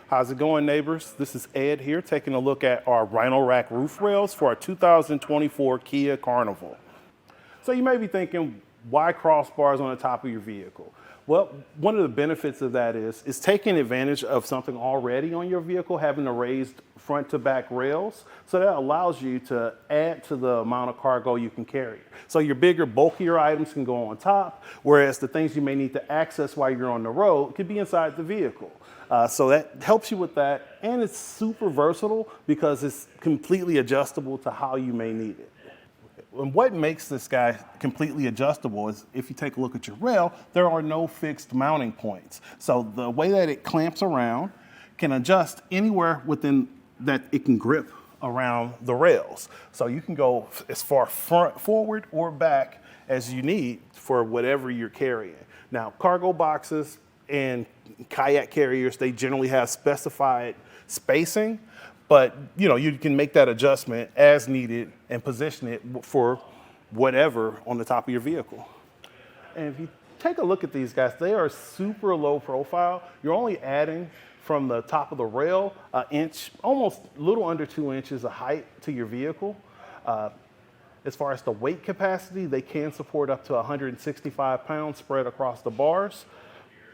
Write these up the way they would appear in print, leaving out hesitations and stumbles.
How's it going, neighbors? This is Ed here taking a look at our Rhino Rack Roof Rails for our 2024 Kia Carnival. So you may be thinking, why crossbars on the top of your vehicle? Well, one of the benefits of that is taking advantage of something already on your vehicle, having the raised front to back rails. So that allows you to add to the amount of cargo you can carry. So your bigger, bulkier items can go on top, whereas the things you may need to access while you're on the road could be inside the vehicle. So that helps you with that, and it's super versatile because it's completely adjustable to how you may need it. And what makes this guy completely adjustable is if you take a look at your rail, there are no fixed mounting points. So the way that it clamps around can adjust anywhere within that it can grip around the rails. So you can go as far forward or back as you need for whatever you're carrying. Now, cargo boxes and kayak carriers, they generally have specified spacing, but you can make that adjustment as needed and position it for whatever on the top of your vehicle. And if you take a look at these guys, they are super low profile. You're only adding from the top of the rail an inch, almost a little under 2 inches of height to your vehicle. As far as the weight capacity, they can support up to 165 pounds spread across the bars.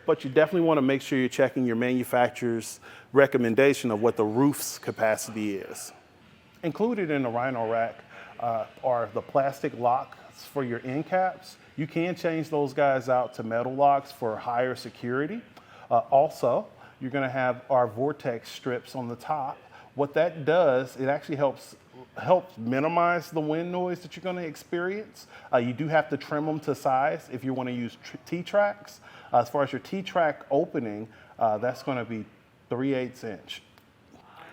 But you definitely want to make sure you're checking your manufacturer's recommendation of what the roof's capacity is. Included in the Rhino Rack are the plastic locks for your end caps. You can change those guys out to metal locks for higher security. Also, you're going to have our Vortex strips on the top. What that does, it actually helps minimize the wind noise that you're going to experience. You do have to trim them to size if you want to use T-tracks. As far as your T-track opening, that's going to be 3/8 inch.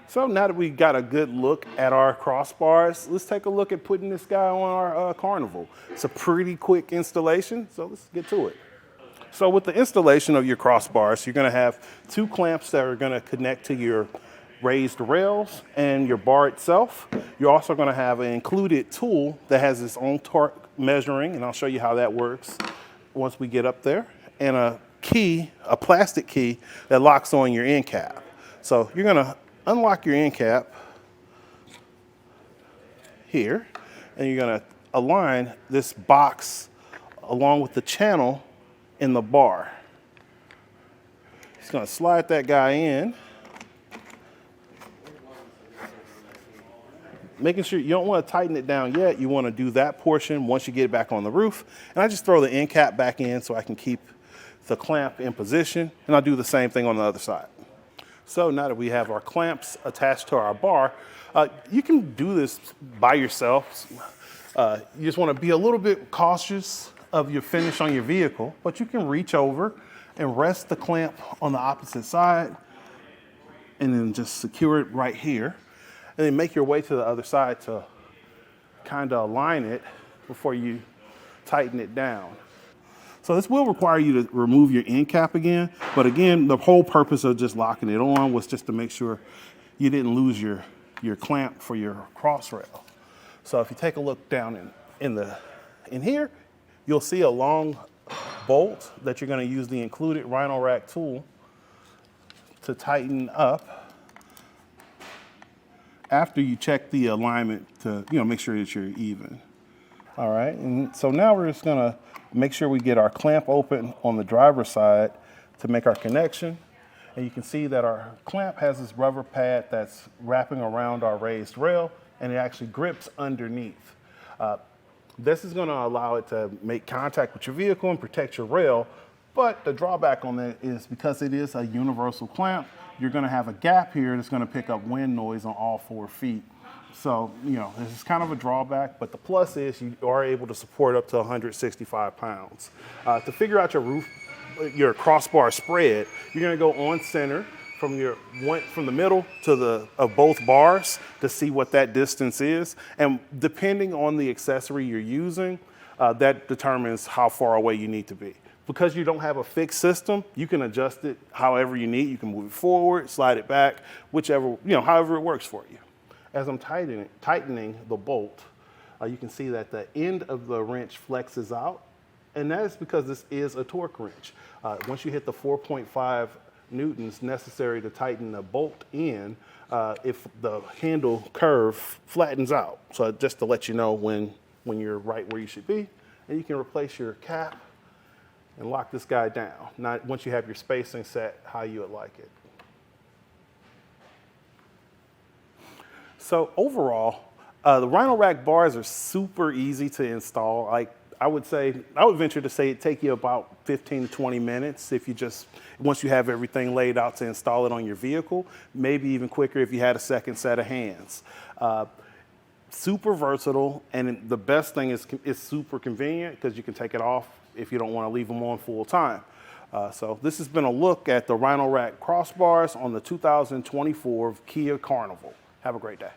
So now that we got a good look at our crossbars, let's take a look at putting this guy on our Carnival. It's a pretty quick installation, so let's get to it. So with the installation of your crossbars, you're going to have 2 clamps that are going to connect to your raised rails and your bar itself. You're also going to have an included tool that has its own torque measuring, and I'll show you how that works once we get up there, and a key, a plastic key that locks on your end cap. So you're going to unlock your end cap here, and you're going to align this box along with the channel in the bar. Just going to slide that guy in, making sure you don't want to tighten it down yet. You want to do that portion once you get it back on the roof. And I just throw the end cap back in so I can keep the clamp in position, and I'll do the same thing on the other side. So now that we have our clamps attached to our bar, you can do this by yourself. You just want to be a little bit cautious of your finish on your vehicle, but you can reach over and rest the clamp on the opposite side and then just secure it right here, and then make your way to the other side to kind of align it before you tighten it down. So this will require you to remove your end cap again, but again, the whole purpose of just locking it on was just to make sure you didn't lose your clamp for your cross rail. So if you take a look down in here, you'll see a long bolt that you're going to use the included Rhino Rack tool to tighten up after you check the alignment to make sure that you're even. All right, and so now we're just going to make sure we get our clamp open on the driver's side to make our connection. And you can see that our clamp has this rubber pad that's wrapping around our raised rail, and it actually grips underneath. This is going to allow it to make contact with your vehicle and protect your rail. But the drawback on that is because it is a universal clamp, you're going to have a gap here that's going to pick up wind noise on all 4 feet. So, this is kind of a drawback, but the plus is you are able to support up to 165 pounds. To figure out your crossbar spread, you're going to go on center from the middle to of both bars to see what that distance is. And depending on the accessory you're using, that determines how far away you need to be. Because you don't have a fixed system, you can adjust it however you need. You can move it forward, slide it back, however it works for you. As I'm tightening the bolt, you can see that the end of the wrench flexes out, and that is because this is a torque wrench. Once you hit the 4.5 newtons necessary to tighten the bolt in if the handle curve flattens out. So just to let you know when you're right where you should be, and you can replace your cap and lock this guy down. Now, once you have your spacing set how you would like it. So overall, the Rhino Rack bars are super easy to install. Like I would venture to say it take you about 15 to 20 minutes if you once you have everything laid out to install it on your vehicle, maybe even quicker if you had a second set of hands. Super versatile, and the best thing is it's super convenient because you can take it off if you don't want to leave them on full time. So this has been a look at the Rhino Rack Crossbars on the 2024 Kia Carnival. Have a great day.